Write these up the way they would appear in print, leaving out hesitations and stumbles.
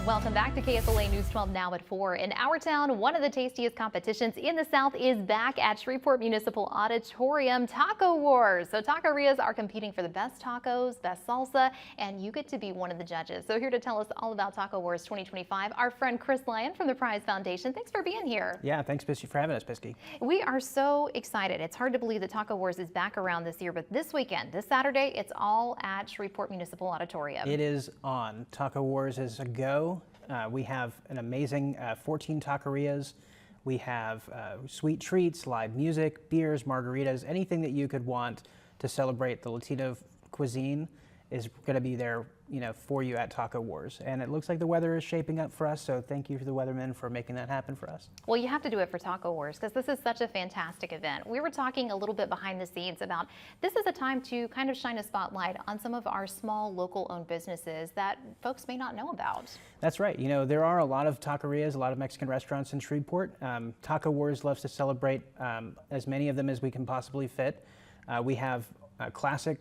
Welcome back to KSLA News 12 now at 4. In our town, one of the tastiest competitions in the South is back at Shreveport Municipal Auditorium, Taco Wars. So taquerias are competing for the best tacos, best salsa, and you get to be one of the judges. So here to tell us all about Taco Wars 2025, our friend Chris Lyon from the Prize Foundation. Thanks for being here. Yeah, thanks Pisky for having us, Pisky. We are so excited. It's hard to believe that Taco Wars is back around this year, but this weekend, this Saturday, it's all at Shreveport Municipal Auditorium. It is on. Taco Wars is a go. We have an amazing 14 taquerias. We have sweet treats, live music, beers, margaritas, anything that you could want to celebrate the Latino cuisine is going to be there, for you at Taco Wars. And it looks like the weather is shaping up for us, so thank you to the weathermen for making that happen for us. Well, you have to do it for Taco Wars because this is such a fantastic event. We were talking a little bit behind the scenes about this is a time to kind of shine a spotlight on some of our small local owned businesses that folks may not know about. That's right. There are a lot of taquerias, a lot of Mexican restaurants in Shreveport. Taco Wars loves to celebrate as many of them as we can possibly fit. We have classic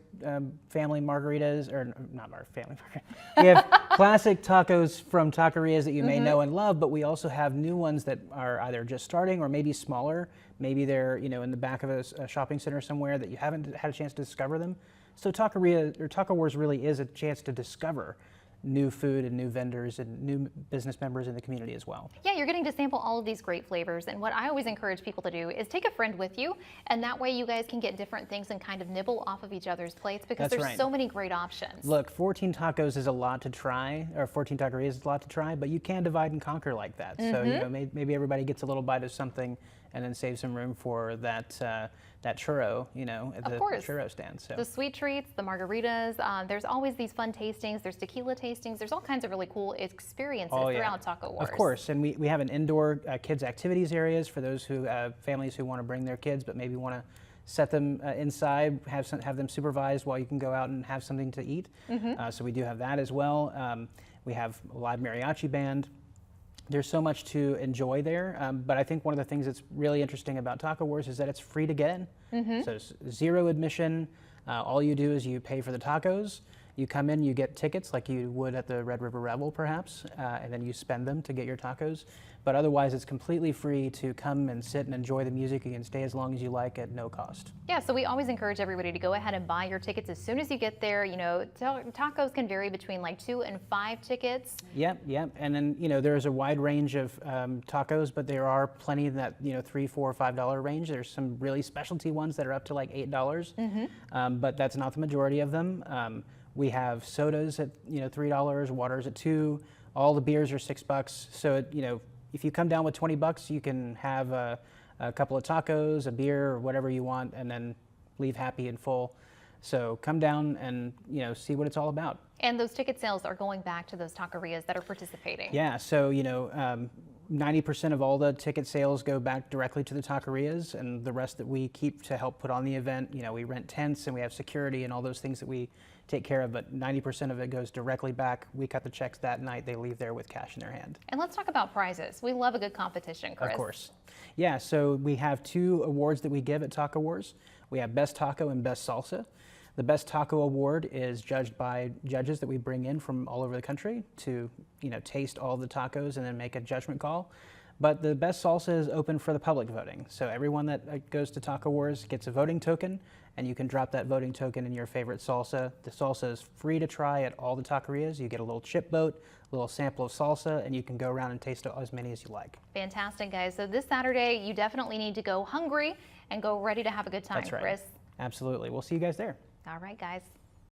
family margaritas, or not our family margaritas. We have classic tacos from taquerias that you may know and love, but we also have new ones that are either just starting or maybe smaller. Maybe they're in the back of a shopping center somewhere that you haven't had a chance to discover them. So Taco Wars really is a chance to discover new food and new vendors and new business members in the community as well. Yeah, you're getting to sample all of these great flavors, and what I always encourage people to do is take a friend with you, and that way you guys can get different things and kind of nibble off of each other's plates because there's so many great options. Look, 14 tacos is a lot to try, or 14 taquerias is a lot to try, but you can divide and conquer like that. So maybe everybody gets a little bite of something and then save some room for that that churro, at the churro stand. So the sweet treats, the margaritas, there's always these fun tastings. There's tequila tastings. There's all kinds of really cool experiences throughout Taco Wars. Of course, and we have an indoor kids activities areas for those families who want to bring their kids, but maybe want to set them inside, have them supervised while you can go out and have something to eat. So we do have that as well. We have a live mariachi band. There's so much to enjoy there, but I think one of the things that's really interesting about Taco Wars is that it's free to get in. So it's zero admission. All you do is you pay for the tacos. You come in, you get tickets like you would at the Red River Revel perhaps, and then you spend them to get your tacos. But otherwise it's completely free to come and sit and enjoy the music. You can stay as long as you like at no cost. Yeah, so we always encourage everybody to go ahead and buy your tickets as soon as you get there. Tacos can vary between like 2 and 5 tickets. Yep. And then, there's a wide range of tacos, but there are plenty in that, $3, $4, $5 range. There's some really specialty ones that are up to like $8, but that's not the majority of them. We have sodas at $3, waters at $2. All the beers are $6. So if you come down with $20, you can have a couple of tacos, a beer, or whatever you want, and then leave happy and full. So come down and see what it's all about. And those ticket sales are going back to those taquerias that are participating. Yeah. So 90% of all the ticket sales go back directly to the taquerias, and the rest that we keep to help put on the event. We rent tents and we have security and all those things that we take care of, but 90% of it goes directly back. We cut the checks that night. They leave there with cash in their hand. And let's talk about prizes. We love a good competition, Chris. Of course. Yeah, so we have 2 awards that we give at Taco Wars. We have Best Taco and Best Salsa. The Best Taco Award is judged by judges that we bring in from all over the country to, taste all the tacos and then make a judgment call. But the Best Salsa is open for the public voting. So everyone that goes to Taco Wars gets a voting token, and you can drop that voting token in your favorite salsa. The salsa is free to try at all the taquerias. You get a little chip boat, a little sample of salsa, and you can go around and taste as many as you like. Fantastic, guys. So this Saturday, you definitely need to go hungry and go ready to have a good time, That's right. Chris. Absolutely. We'll see you guys there. All right, guys.